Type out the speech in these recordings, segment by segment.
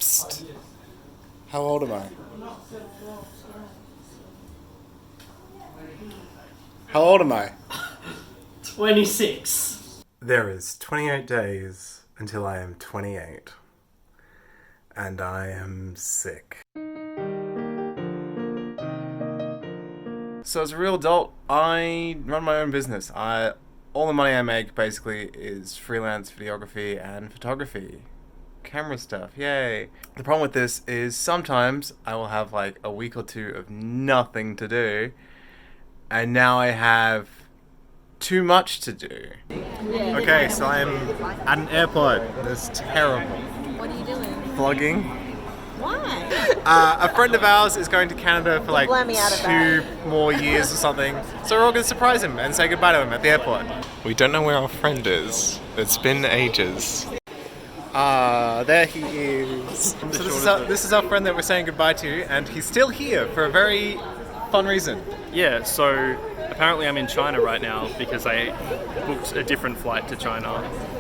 Psst. How old am I? How old am I? 26. There is 28 days until I am 28. And I am sick. So as a real adult, I run my own business. All the money I make basically is freelance videography and photography. Camera stuff, yay. The problem with this is sometimes I will have like a week or two of nothing to do, and now I have too much to do. Okay, so I'm at an airport. It's terrible. What are you doing? Vlogging. Why? A friend of ours is going to Canada for like Let me out of 2 more years or something, so we're all going to surprise him and say goodbye to him at the airport. We don't know where our friend is. It's been ages. There he is. So this is our friend that we're saying goodbye to, and he's still here for a very fun reason. Yeah, so apparently I'm in China right now because I booked a different flight to China,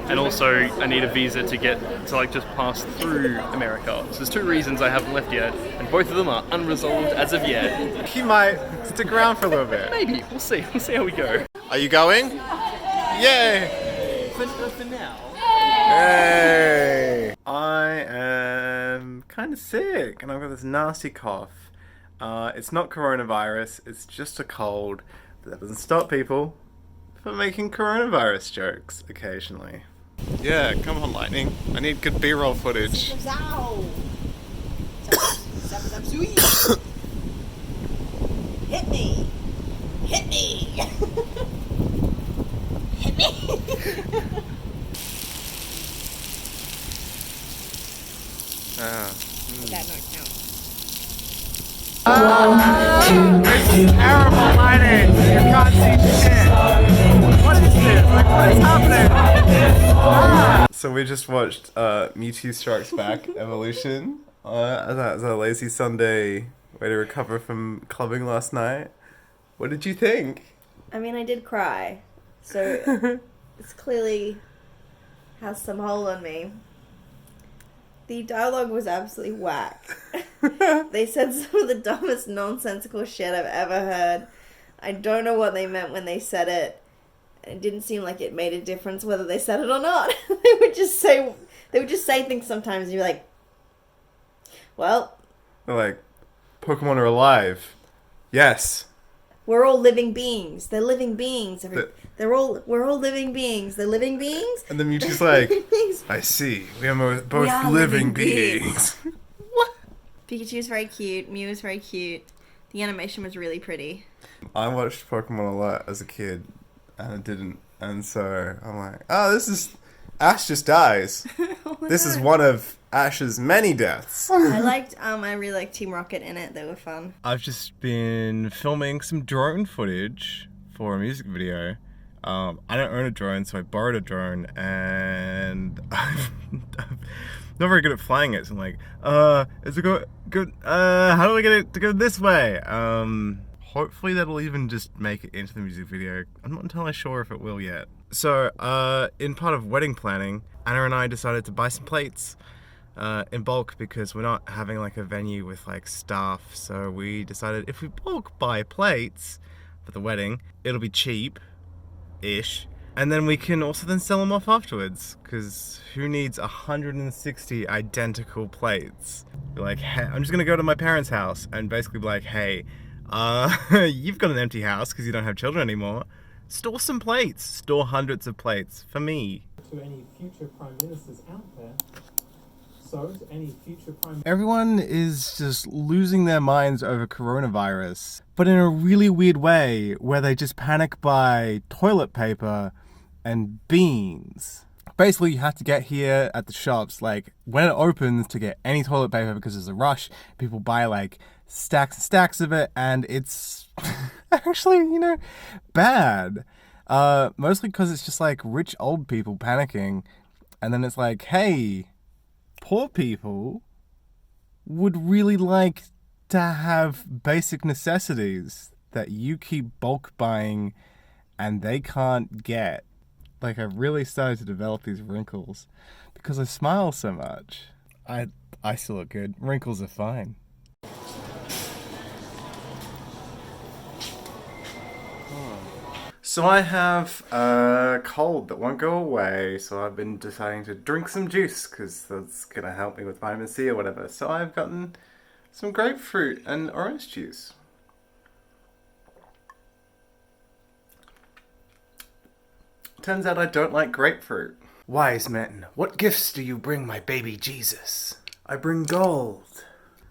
and also I need a visa to just pass through America. So there's 2 reasons I haven't left yet, and both of them are unresolved as of yet. He might stick around for a little bit. Maybe, we'll see how we go. Are you going? Yay! For now. Hey! I am kind of sick, and I've got this nasty cough. It's not coronavirus, it's just a cold. But that doesn't stop people from making coronavirus jokes occasionally. Yeah, come on, Lightning. I need good B-roll footage. Hit me! Hit me! Hit me! That don't count. This is terrible lighting. You can't see shit. What is this? Like, what is happening? So we just watched Mewtwo Strikes Back Evolution. As a lazy Sunday way to recover from clubbing last night. What did you think? I mean, I did cry, so it's clearly has some hold on me. The dialogue was absolutely whack. They said some of the dumbest nonsensical shit I've ever heard. I don't know what they meant when they said it. It didn't seem like it made a difference whether they said it or not. They would just say things sometimes and you're like, well, They're like, Pokemon are alive. Yes. we're all living beings. They're living beings. We're all living beings. They're living beings. And the Mewtwo's like, Beings. I see. We are both are living living beings. Pikachu is very cute. Mew is very cute. The animation was really pretty. I watched Pokemon a lot as a kid, and it didn't. And so I'm like, oh, Ash just dies. This is one of Ash's many deaths. I really liked Team Rocket in it. They were fun. I've just been filming some drone footage for a music video. I don't own a drone, so I borrowed a drone, and I'm not very good at flying it. So I'm like, is it good? How do I get it to go this way? Hopefully that'll even just make it into the music video. I'm not entirely sure if it will yet. So, in part of wedding planning, Anna and I decided to buy some plates in bulk because we're not having like a venue with like staff. So we decided if we bulk buy plates for the wedding, it'll be cheap-ish. And then we can also then sell them off afterwards, because who needs 160 identical plates? You're like, hey, I'm just gonna go to my parents' house and basically be like, hey, you've got an empty house because you don't have children anymore. Store some plates. Store hundreds of plates for me. To any future prime ministers out there. So, to any future prime. Everyone is just losing their minds over coronavirus, but in a really weird way, where they just panic buy toilet paper and beans. Basically, you have to get here at the shops, like, when it opens to get any toilet paper because there's a rush. People buy, like, stacks and stacks of it, and it's actually, bad. Mostly because it's just, like, rich old people panicking, and then it's like, hey, poor people would really like to have basic necessities that you keep bulk buying and they can't get. Like, I've really started to develop these wrinkles because I smile so much. I I still look good. Wrinkles are fine. So I have a cold that won't go away, so I've been deciding to drink some juice because that's gonna help me with vitamin C or whatever. So I've gotten some grapefruit and orange juice. Turns out I don't like grapefruit. Wise men, what gifts do you bring my baby Jesus? I bring gold.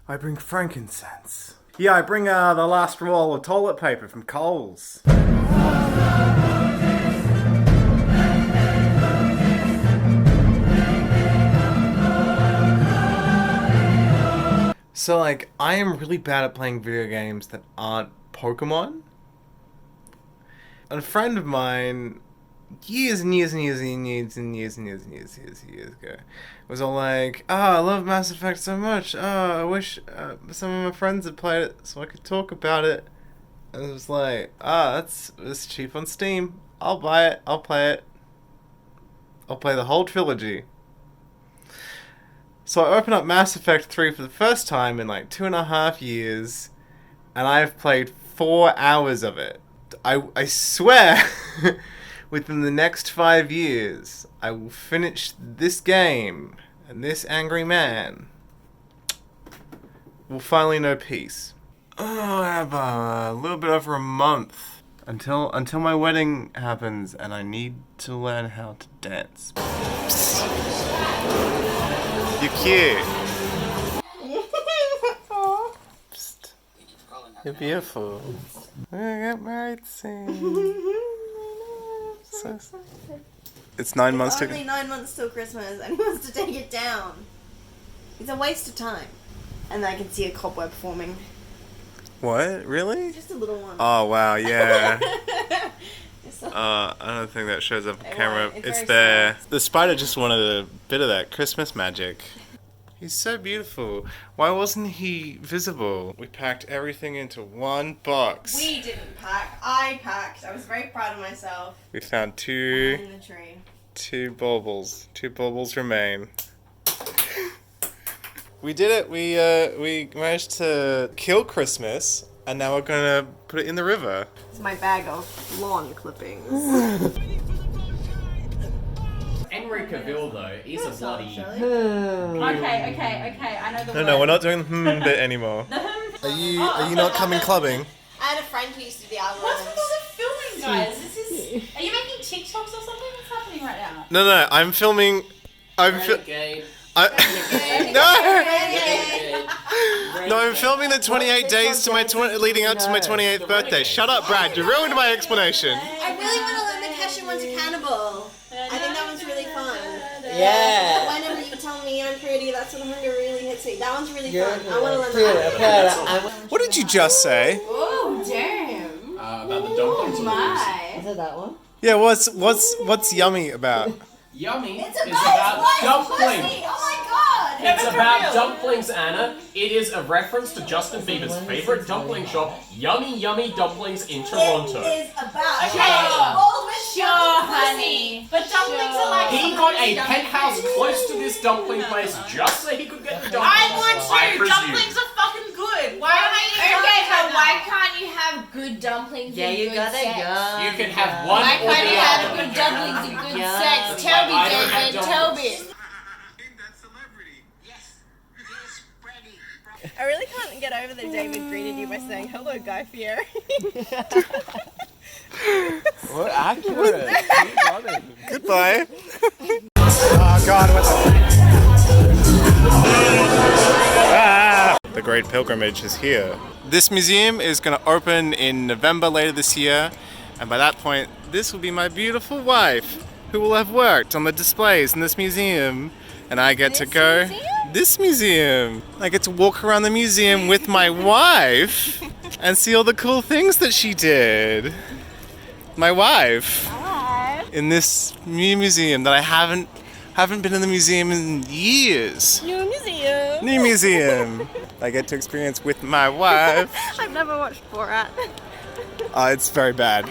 I bring frankincense. Yeah, I bring the last roll of toilet paper from Coles. So, like, I am really bad at playing video games that aren't Pokemon. And a friend of mine, years ago, was all like, "Oh, I love Mass Effect so much. Oh, I wish some of my friends had played it so I could talk about it." And it was like, it's cheap on Steam. I'll buy it. I'll play it. I'll play the whole trilogy. So I open up Mass Effect 3 for the first time in like 2.5 years, and I've played 4 hours of it. I swear, within the next 5 years, I will finish this game, and this angry man will finally know peace. Oh, I have a little bit over a month until my wedding happens, and I need to learn how to dance. You're cute. Psst. You're beautiful. We're gonna get married soon. So, it's 9 months to... Only 9 months till Christmas, and he wants to take it down. It's a waste of time. And I can see a cobweb forming. What? Really? Just a little one. Oh, wow, yeah. I don't think that shows up on camera. It's there. The spider just wanted a bit of that Christmas magic. He's so beautiful. Why wasn't he visible? We packed everything into one box. We didn't pack. I packed. I was very proud of myself. We found two In the tree. baubles. 2 baubles remain. We did it. We managed to kill Christmas, and now we're gonna put it in the river. It's my bag of lawn clippings. Henry Cavill, though, is a bloody... Okay, I know the word. No, we're not doing the bit anymore. Are you not coming clubbing? I had a friend who used to do the algorithms. What's with all the filming, guys? Are you making TikToks or something? What's happening right now? No, I'm filming. Renegade. No, I'm filming the 28 days to my leading up to my 28th birthday. Shut up, Brad. You ruined my explanation. I really want to learn the Kesha one's a cannibal. I think that one's really fun. Yeah. Whenever you tell me I'm pretty, that's when hunger really hits me. That one's really fun. I want to learn that. What did you just say? Oh, damn. About the dumplings. My. Is it that one? Yeah, what's yummy about? Yummy It's is about about dumplings. pussy. Oh my god. It's about dumplings, Anna. It is a reference to Justin Bieber's favorite dumpling shop, Yummy Yummy Dumplings in Toronto. It is about Sure, honey. But dumplings are like... He got a penthouse close to this dumpling place just so he could get the dumplings. I want to. presume. Dumplings are fucking good. Why am I eating Okay, dumplings but right why now? can't you have good dumplings Yeah, and you good gotta sex? yum. You can have one Why or can't the you have other. good dumplings and good Yeah. sex? Tell me, I don't have David, tell me. I really can't get over that David greeted you by saying, "Hello, Guy Fieri." What accurate? Goodbye. Oh God, The Great Pilgrimage is here. This museum is going to open in November later this year, and by that point, this will be my beautiful wife, who will have worked on the displays in this museum, and I get to go. This museum. I get to walk around the museum with my wife and see all the cool things that she did. My wife. Hi. In this new museum that I haven't been in the museum in years. New museum. New museum. I get to experience with my wife. I've never watched Borat. It's very bad.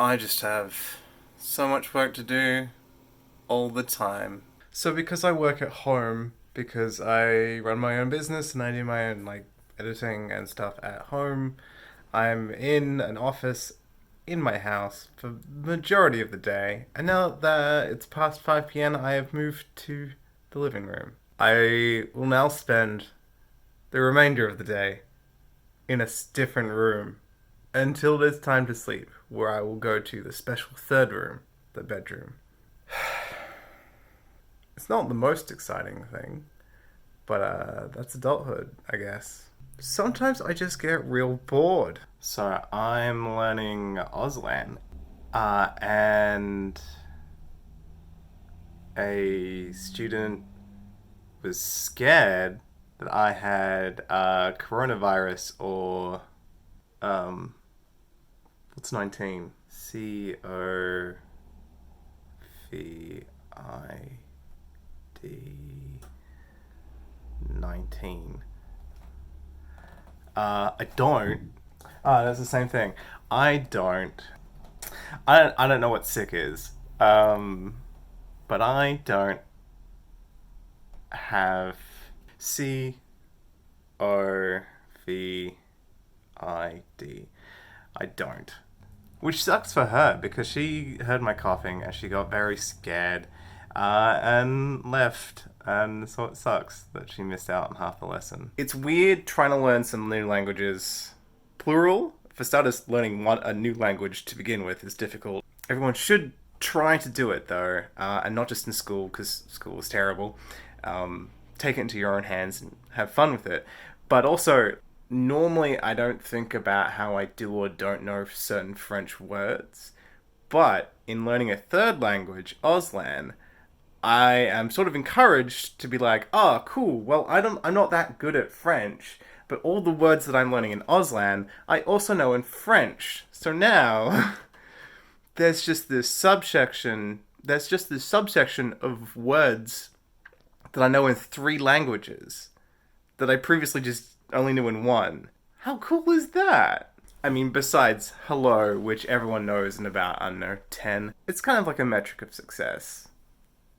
I just have So much work to do all the time. So because I work at home, because I run my own business and I do my own like editing and stuff at home, I'm in an office in my house for the majority of the day. And now that it's past 5 p.m, I have moved to the living room. I will now spend the remainder of the day in a different room until it's time to sleep, where I will go to the special third room, the bedroom. It's not the most exciting thing, but that's adulthood, I guess. Sometimes I just get real bored. So I'm learning Auslan, and a student was scared that I had coronavirus or what's 19? COVID-19. I don't. That's the same thing. I don't know what sick is. But I don't have COVID. I don't. Which sucks for her because she heard my coughing and she got very scared and left. And so it sucks that she missed out on half the lesson. It's weird trying to learn some new languages. Plural. For starters, learning a new language to begin with is difficult. Everyone should try to do it though, and not just in school because school is terrible. Take it into your own hands and have fun with it. But also, normally I don't think about how I do or don't know certain French words. But in learning a third language, Auslan, I am sort of encouraged to be like, oh, cool, well, I'm not that good at French, but all the words that I'm learning in Auslan, I also know in French. So now, there's just this subsection of words that I know in 3 languages that I previously just only knew in 1. How cool is that? I mean, besides hello, which everyone knows in about, I don't know, 10, it's kind of like a metric of success.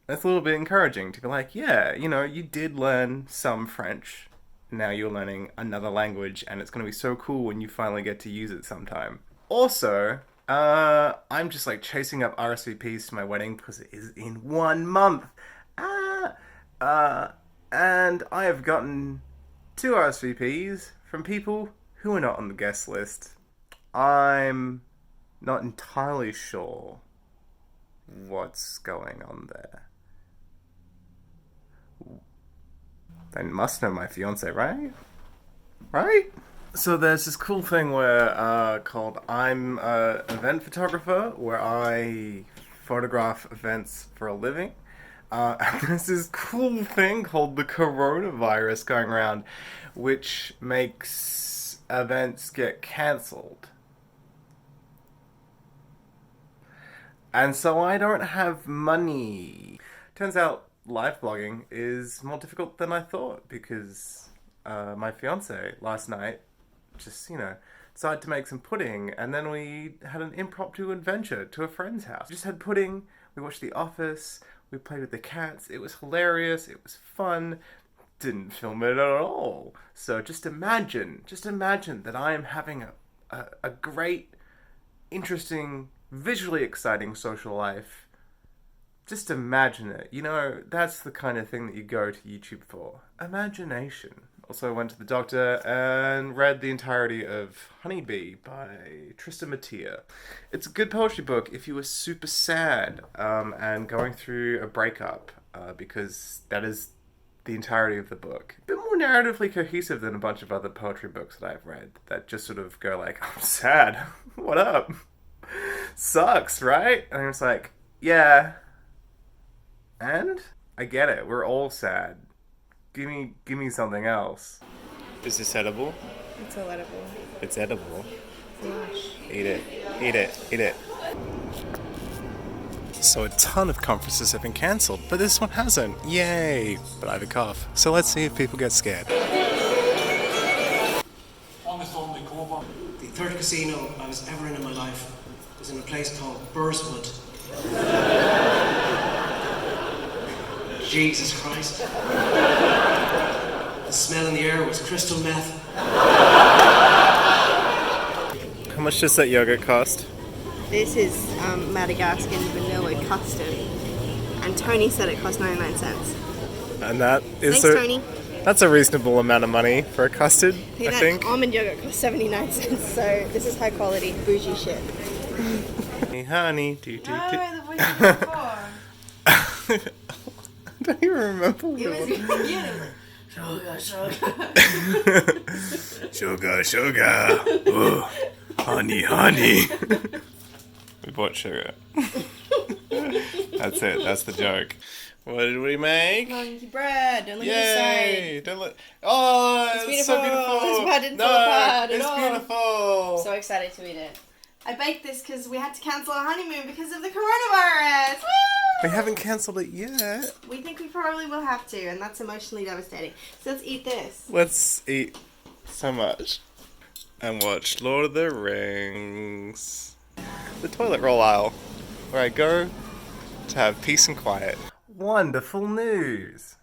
It's a little bit encouraging to be like, yeah, you did learn some French. Now you're learning another language, and it's going to be so cool when you finally get to use it sometime. Also, I'm just like chasing up RSVPs to my wedding because it is in 1 month. And I have gotten 2 RSVPs from people who are not on the guest list. I'm not entirely sure what's going on there. They must know my fiance, right? Right? So there's this cool thing where called I'm an event photographer, where I photograph events for a living. And there's this cool thing called the coronavirus going around, which makes events get cancelled. And so I don't have money. Turns out live blogging is more difficult than I thought because my fiance last night just, decided to make some pudding, and then we had an impromptu adventure to a friend's house. We just had pudding, we watched The Office, we played with the cats, it was hilarious, it was fun, didn't film it at all. So just imagine that I am having a great, interesting, visually exciting social life. Just imagine it. That's the kind of thing that you go to YouTube for. Imagination. Also went to the doctor and read the entirety of Honeybee by Tristan Mattia. It's a good poetry book if you were super sad and going through a breakup, because that is the entirety of the book. A bit more narratively cohesive than a bunch of other poetry books that I've read that just sort of go like, I'm sad. What up? Sucks, right? And I was like, yeah. And I get it. We're all sad. Give me something else. Is this edible? It's so edible. It's edible. Gosh. Eat it. Eat it. Eat it. So a ton of conferences have been cancelled, but this one hasn't. Yay! But I have a cough. So let's see if people get scared. The third casino I was ever in my life was in a place called Burswood Jesus Christ. The smell in the air was crystal meth. How much does that yogurt cost? This is Madagascan vanilla custard. And Tony said it cost 99 cents. And that is Thanks, Tony. That's a reasonable amount of money for a custard, I That think. almond yogurt cost 79 cents, so this is high quality bougie shit. Hey, honey, do. No, the voice before. I don't even remember what It was it was. sugar. Sugar. Ooh, honey. We bought sugar. That's it. That's the joke. What did we make? Monkey bread. Don't look at Yay! the side. Don't look. Oh, it's so beautiful. This part didn't no, fall apart at it's all. beautiful. So excited to eat it. I baked this because we had to cancel our honeymoon because of the coronavirus. We haven't cancelled it yet. We think we probably will have to, and that's emotionally devastating. So let's eat this. Let's eat so much and watch Lord of the Rings. The toilet roll aisle, where I go to have peace and quiet. Wonderful news!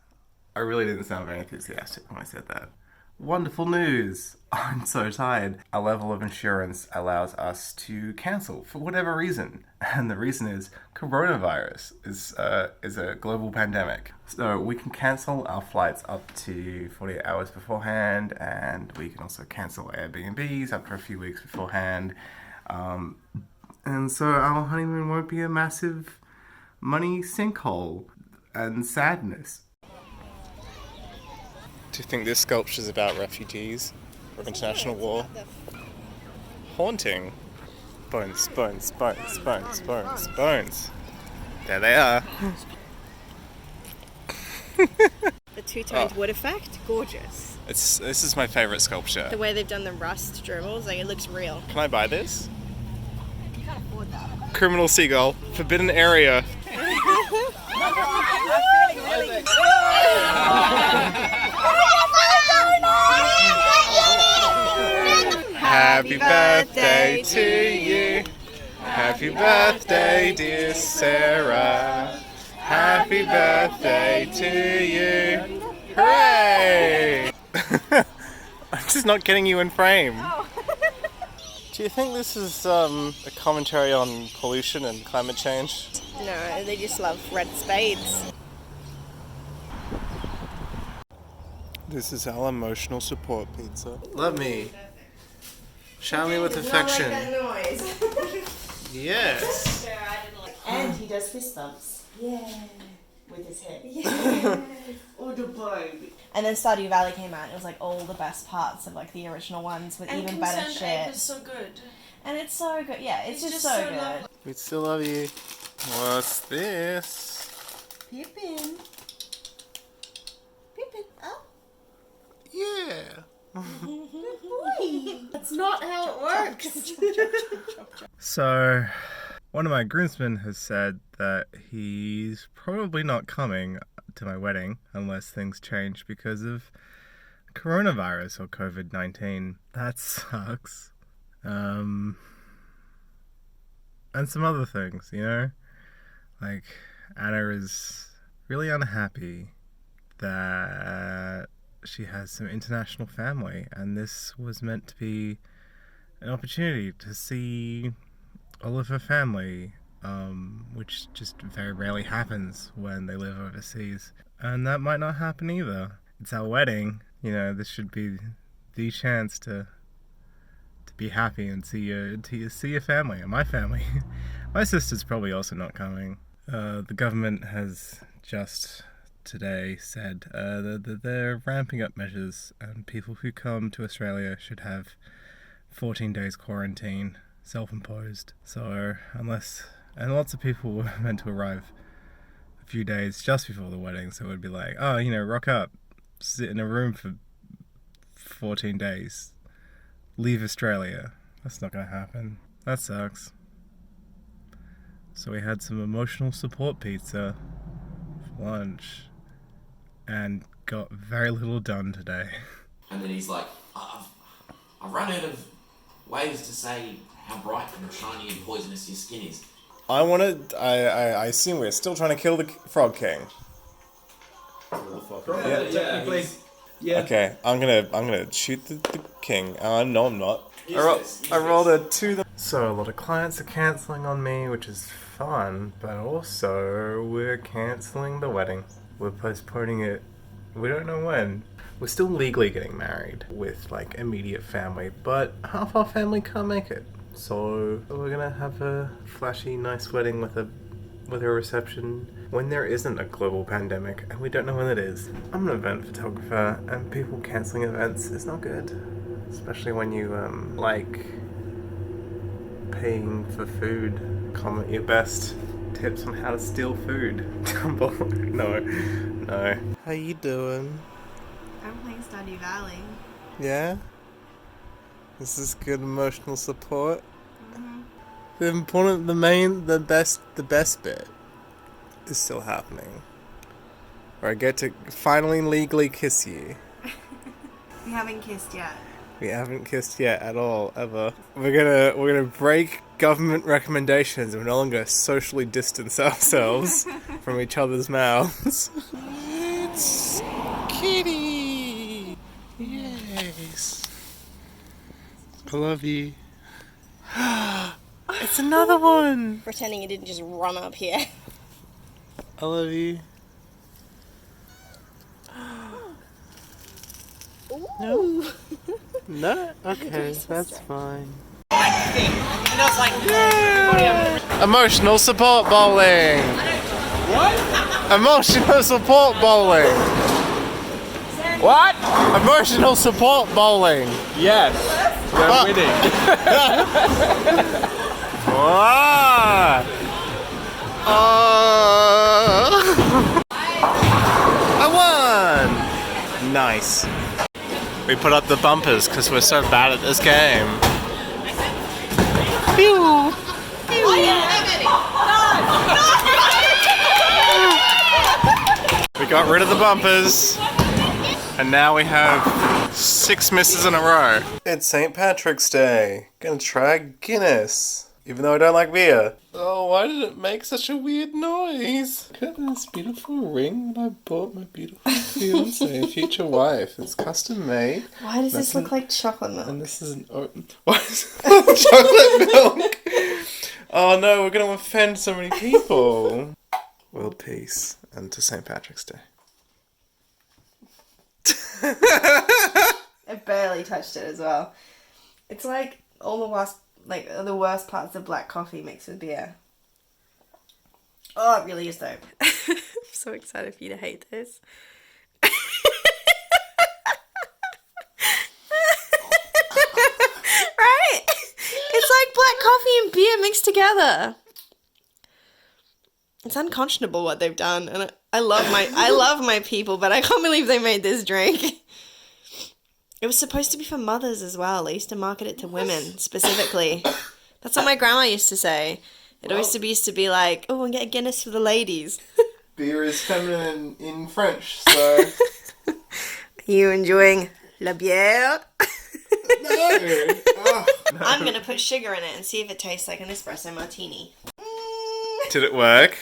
I really didn't sound very enthusiastic when I said that. Wonderful news! I'm so tired. Our level of insurance allows us to cancel for whatever reason. And the reason is coronavirus is a global pandemic. So we can cancel our flights up to 48 hours beforehand, and we can also cancel Airbnbs up to a few weeks beforehand. And so our honeymoon won't be a massive money sinkhole and sadness. Do you think this sculpture's about refugees or international war? Haunting. Bones. There they are. The two-toned wood effect, gorgeous. This is my favourite sculpture. The way they've done the rust dribbles, like it looks real. Can I buy this? You can't afford that. Criminal seagull. Forbidden area. Happy birthday to you. Happy birthday, dear Sarah. Happy birthday to you. Hooray! I'm just not getting you in frame. Do you think this is a commentary on pollution and climate change? No, they just love red spades. This is our emotional support pizza. Love me. Shower me with affection. Noise. Yes. And he does fist bumps. Yeah. With his head. Yeah. Oh, the baby. And then Stardew Valley came out and it was like all the best parts of like the original ones with even better shit. Is so good. And it's so good. Yeah, it's just so good. lovely. We still love you. What's this? Pippin. Pippin. Oh. Yeah. That's not how it works. So, one of my groomsmen has said that he's probably not coming to my wedding unless things change because of coronavirus or COVID-19. That sucks. And some other things, you know? Like, Anna is really unhappy that she has some international family, and this was meant to be an opportunity to see all of her family, which just very rarely happens when they live overseas. And that might not happen either. It's our wedding, you know, this should be the chance to be happy and see your family, and my family. My sister's probably also not coming. The government has just today said that they're ramping up measures, and people who come to Australia should have 14 days quarantine, self-imposed. So and lots of people were meant to arrive a few days just before the wedding, so it would be like, oh, you know, rock up, sit in a room for 14 days, leave Australia. That's not gonna happen. That sucks. So we had some emotional support pizza for lunch and got very little done today. And then he's like, I've run out of ways to say how bright and shiny and poisonous your skin is. I assume we're still trying to kill the Frog King. Technically. Yeah. Okay, I'm gonna shoot the king. No, I'm not. I rolled a 2. So a lot of clients are cancelling on me, which is fun, but also we're cancelling the wedding. We're postponing it. We don't know when. We're still legally getting married with like immediate family, but half our family can't make it. So we're gonna have a flashy, nice wedding with a reception when there isn't a global pandemic, and we don't know when it is. I'm an event photographer, and people cancelling events is not good. Especially when you, like paying for food. Comment your best tips on how to steal food down below. No. How you doing? I'm playing Stardew Valley. Yeah? This is good emotional support. Mm-hmm. The best bit is still happening. Where I get to finally legally kiss you. We haven't kissed yet. We haven't kissed yet at all, ever. We're gonna break government recommendations. We're no longer socially distance ourselves from each other's mouths. It's Kitty! Yes. I love you. It's another one! Pretending it didn't just run up here. I love you. No? No? Okay, that's fine. Yeah. Emotional support bowling! What? Emotional support bowling! What? Emotional support bowling! Yes. We're winning. I won! Nice. We put up the bumpers because we're so bad at this game. Pew! We got rid of the bumpers, and now we have 6 misses in a row. It's St. Patrick's Day. Gonna try Guinness, even though I don't like beer. Oh, why did it make such a weird noise? Look at this beautiful ring that I bought my beautiful fiancée, future wife. It's custom made. Why does this look like chocolate milk? And this is an why is it chocolate milk? Oh no, we're gonna offend so many people. World peace, and to St. Patrick's Day. I barely touched it as well. It's like all the worst parts of black coffee mixed with beer. Oh, it really is though. I'm so excited for you to hate this. Right? It's like black coffee and beer mixed together. It's unconscionable what they've done, and I love my people, but I can't believe they made this drink. It was supposed to be for mothers as well. They used to market it to women specifically. That's what my grandma used to say. It always used to be like, oh, we'll get Guinness for the ladies. Beer is feminine in French, so... Are you enjoying la bière? No! Oh, no. I'm going to put sugar in it and see if it tastes like an espresso martini. Did it work?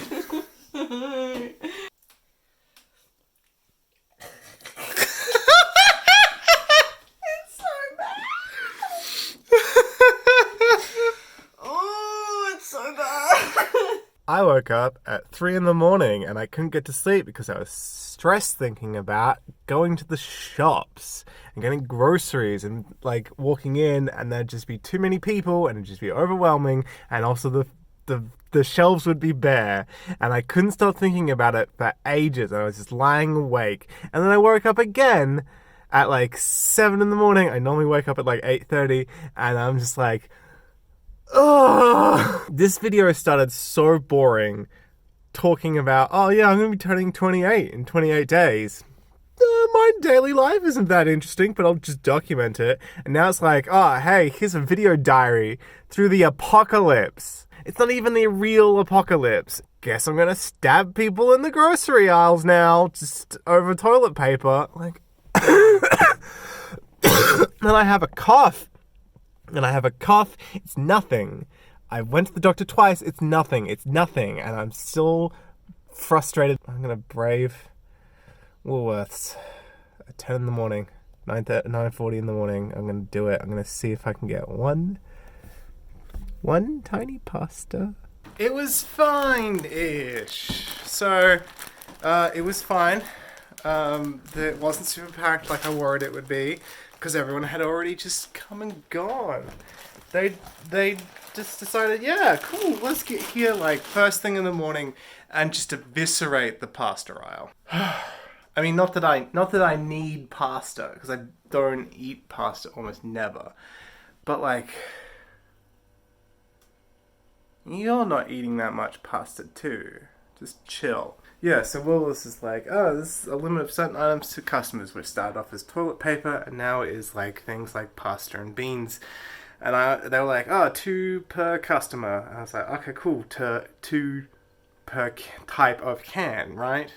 I woke up at 3 in the morning and I couldn't get to sleep because I was stressed thinking about going to the shops and getting groceries and like walking in, and there'd just be too many people and it'd just be overwhelming, and also the shelves would be bare, and I couldn't stop thinking about it for ages, and I was just lying awake. And then I woke up again at like 7 in the morning. I normally wake up at like 8:30, and I'm just like, ugh. This video started so boring, talking about, oh yeah, I'm going to be turning 28 in 28 days. My daily life isn't that interesting, but I'll just document it. And now it's like, oh, hey, here's a video diary through the apocalypse. It's not even the real apocalypse. Guess I'm going to stab people in the grocery aisles now, just over toilet paper. Like, then I have a cough. It's nothing. I went to the doctor twice. It's nothing. It's nothing. And I'm still frustrated. I'm going to brave Woolworths at 10 in the morning. 9:40 in the morning. I'm going to do it. I'm going to see if I can get one tiny pasta. It was fine-ish. So, it was fine. It wasn't super packed like I worried it would be, because everyone had already just come and gone. They just decided, yeah, cool, let's get here like first thing in the morning and just eviscerate the pasta aisle. I mean, not that I need pasta, because I don't eat pasta almost never. But like, you're not eating that much pasta too. Just chill. Yeah, so Willis is like, oh, this is a limit of certain items to customers, which started off as toilet paper, and now is like things like pasta and beans. And they were like, oh, 2 per customer. And I was like, okay, cool, 2 per type of can, right?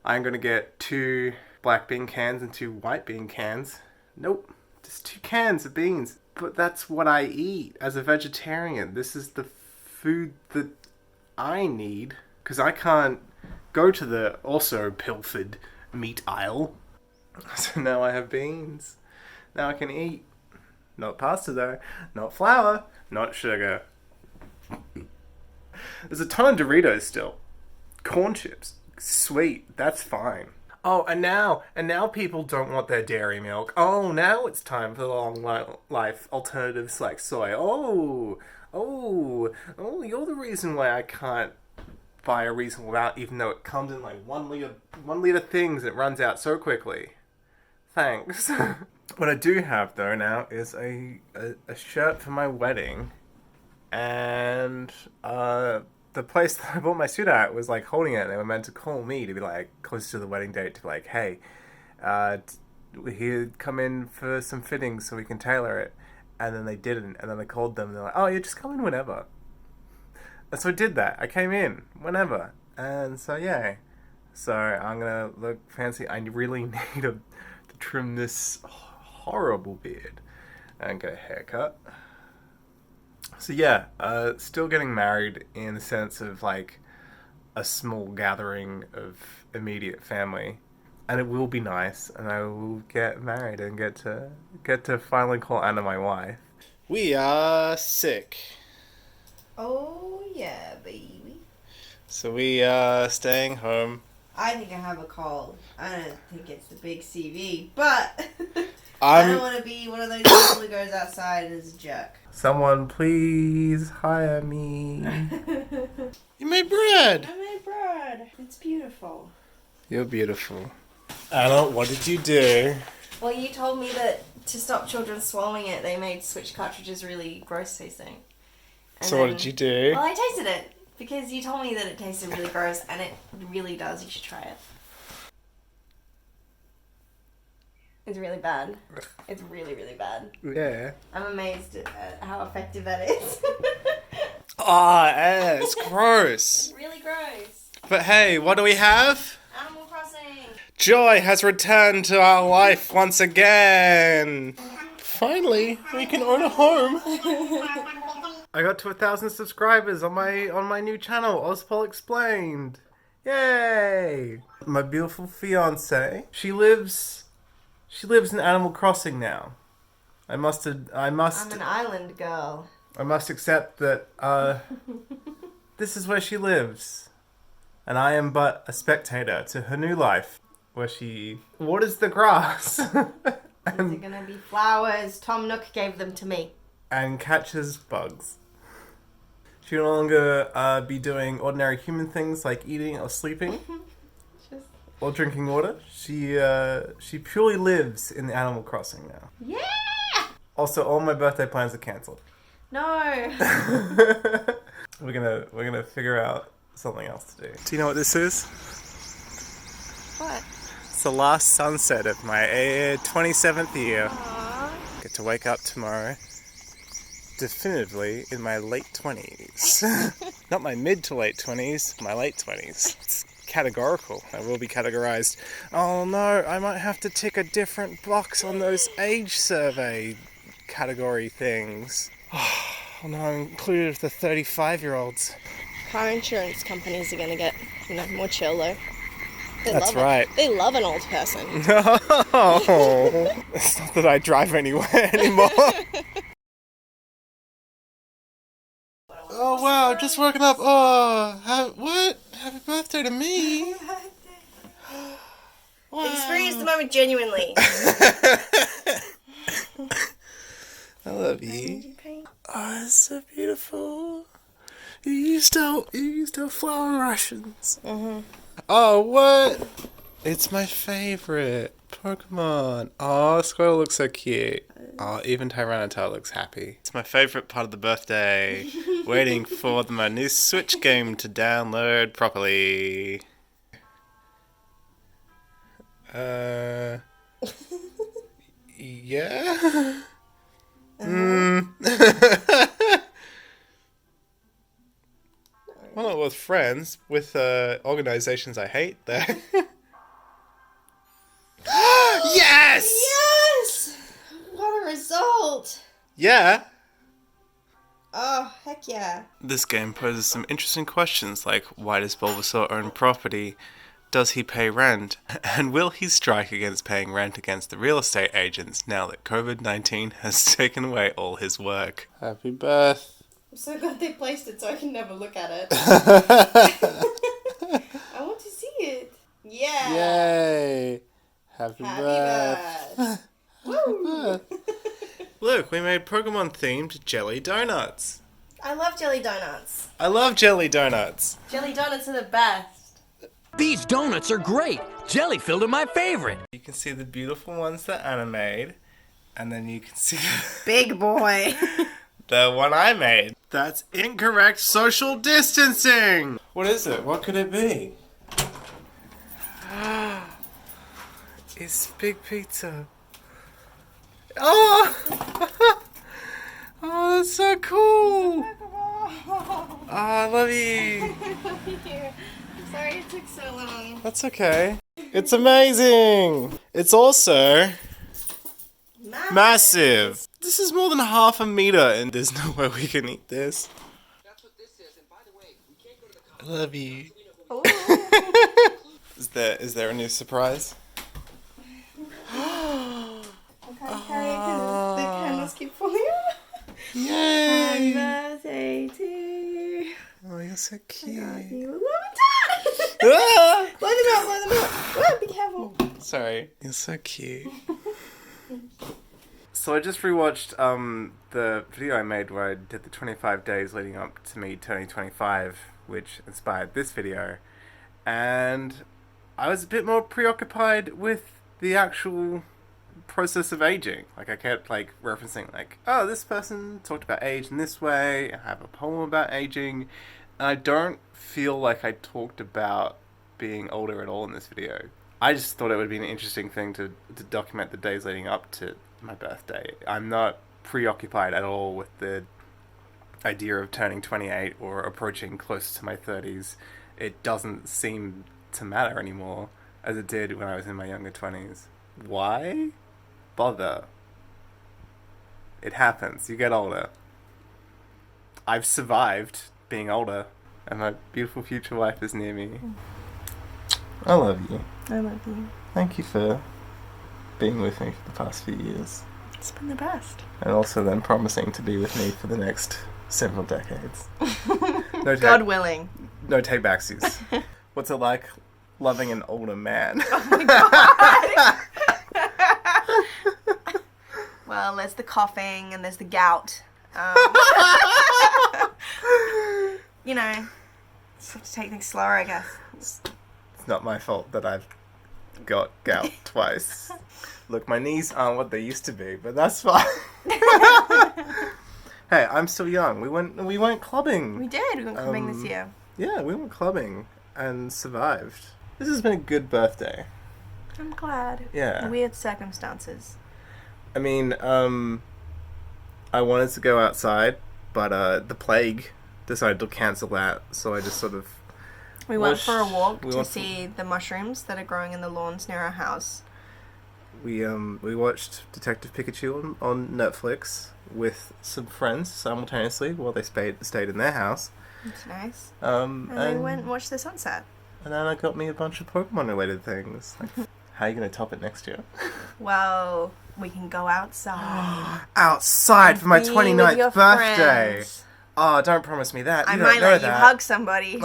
I'm going to get 2 black bean cans and 2 white bean cans. Nope, just 2 cans of beans. But that's what I eat as a vegetarian. This is the food that I need, because I can't go to the also pilfered meat aisle. So now I have beans. Now I can eat. Not pasta though. Not flour. Not sugar. There's a ton of Doritos still. Corn chips. Sweet. That's fine. Oh, and now people don't want their dairy milk. Oh, now it's time for the long life alternatives like soy. Oh, you're the reason why I can't buy a reasonable amount, even though it comes in like 1 liter things and it runs out so quickly. Thanks. What I do have though now is a shirt for my wedding, and the place that I bought my suit at was like holding it, and they were meant to call me to be like close to the wedding date to be like, hey, here, come in for some fittings so we can tailor it. And then they didn't, and then I called them and they're like, oh, yeah, just come in whenever. And so I did that. I came in whenever. And so, yeah. So I'm going to look fancy. I really need to trim this horrible beard and get a haircut. So yeah, still getting married in the sense of like a small gathering of immediate family. And it will be nice, and I will get married and get to finally call Anna my wife. We are sick. Oh yeah, baby. So we are staying home. I think I have a cold. I don't think it's the big CV, but I don't want to be one of those people who goes outside and is a jerk. Someone please hire me. You made bread. I made bread. It's beautiful. You're beautiful. Anna, what did you do? Well, you told me that to stop children swallowing it, they made Switch cartridges really gross tasting. And so what did you do? Well, I tasted it because you told me that it tasted really gross, and it really does. You should try it. It's really bad. It's really, really bad. Yeah. I'm amazed at how effective that is. It's gross. It's really gross. But hey, what do we have? Animal Crossing. Joy has returned to our life once again. Finally, we can own a home. I got to 1,000 subscribers on my new channel, Ozpol Explained. Yay! My beautiful fiance. She lives in Animal Crossing now. I'm an island girl. I must accept that this is where she lives. And I am but a spectator to her new life, where she waters the grass. These are gonna be flowers. Tom Nook gave them to me. And catches bugs. She will no longer be doing ordinary human things like eating or sleeping. Or drinking water. She purely lives in the Animal Crossing now. Yeah! Also, all my birthday plans are cancelled. No! We're gonna figure out something else to do. Do you know what this is? What? It's the last sunset of my 27th year. Aww. Get to wake up tomorrow, definitively in my late 20s. Not my mid to late 20s, my late 20s. It's categorical. I will be categorized. Oh no, I might have to tick a different box on those age survey category things. Oh no, I'm included with the 35-year-olds. Car insurance companies are going to get, more chill though. They That's love right. It. They love an old person. No! It's not that I drive anywhere anymore. Oh wow, just woken up. Oh, what? Happy birthday to me. Wow. Experience the moment genuinely. I love you. Oh, it's so beautiful. You stole flower Russians. Oh, what? It's my favorite Pokemon. Oh, Squirtle looks so cute. Oh, even Tyranitar looks happy. It's my favorite part of the birthday. Waiting for my new Switch game to download properly. Yeah? Well, not with friends, with organizations I hate there. Yes! Yes! What a result! Yeah. Oh, heck yeah. This game poses some interesting questions like, why does Bulbasaur own property? Does he pay rent? And will he strike against paying rent against the real estate agents now that COVID-19 has taken away all his work? Happy birthday. I'm so glad they placed it so I can never look at it. I want to see it. Yeah. Yay. Happy birthday. birthday. Woo. Look, we made Pokemon-themed jelly donuts. I love jelly donuts. I love jelly donuts. Jelly donuts are the best. These donuts are great. Jelly-filled are my favorite. You can see the beautiful ones that Anna made, and then you can see Big boy. the one I made. That's incorrect social distancing! What is it? What could it be? It's Big Pizza. Oh! Oh, that's so cool! Oh, I love you. Sorry it took so long. That's okay. It's amazing! It's also massive. This is more than half a meter and there's no way we can eat this. I love you. Is there a new surprise? I can't carry it because the candles keep falling out. Yay! Happy birthday to you. Oh, you're so cute. You Ah! blow them out, blow them out. Whoa, be careful. Sorry. You're so cute. So I just rewatched the video I made where I did the 25 days leading up to me turning 25, which inspired this video. And I was a bit more preoccupied with the actual process of aging. Like I kept like referencing like, oh, this person talked about age in this way, I have a poem about aging, and I don't feel like I talked about being older at all in this video. I just thought it would be an interesting thing to document the days leading up to my birthday. I'm not preoccupied at all with the idea of turning 28 or approaching close to my 30s. It doesn't seem to matter anymore as it did when I was in my younger 20s. Why bother? It happens. You get older. I've survived being older, and my beautiful future wife is near me. I love you. I love you. Thank you for being with me for the past few years. It's been the best. And also then promising to be with me for the next several decades. No God willing. No take-backsies. What's it like loving an older man? Oh my god! Well, there's the coughing and there's the gout. You know, just have to take things slower, I guess. It's not my fault that I've got gout twice. Look, my knees aren't what they used to be, but that's fine. Hey, I'm still young. We went clubbing. We did. We went clubbing this year. Yeah, we went clubbing and survived. This has been a good birthday. I'm glad. Yeah. Weird circumstances. I mean, I wanted to go outside, but the plague decided to cancel that, so I just sort of... We went for a walk to see the mushrooms that are growing in the lawns near our house. we watched Detective Pikachu on Netflix with some friends simultaneously while they stayed in their house. That's nice. And And then went and watched the sunset. And Anna got me a bunch of Pokemon related things. Like, how are you going to top it next year? Well, we can go outside. Outside for my Be with 29th your birthday. friends. Oh, don't promise me that. I You might don't know let you that. hug somebody.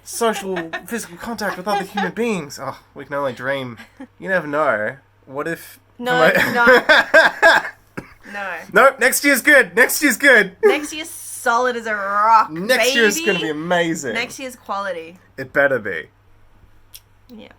Social, physical contact with other human beings. Oh, we can only dream. You never know. What if... No. Nope, next year's good. Next year's good. Next year's solid as a rock, Next baby. year's going to be amazing. Next year's quality. It better be. Yeah.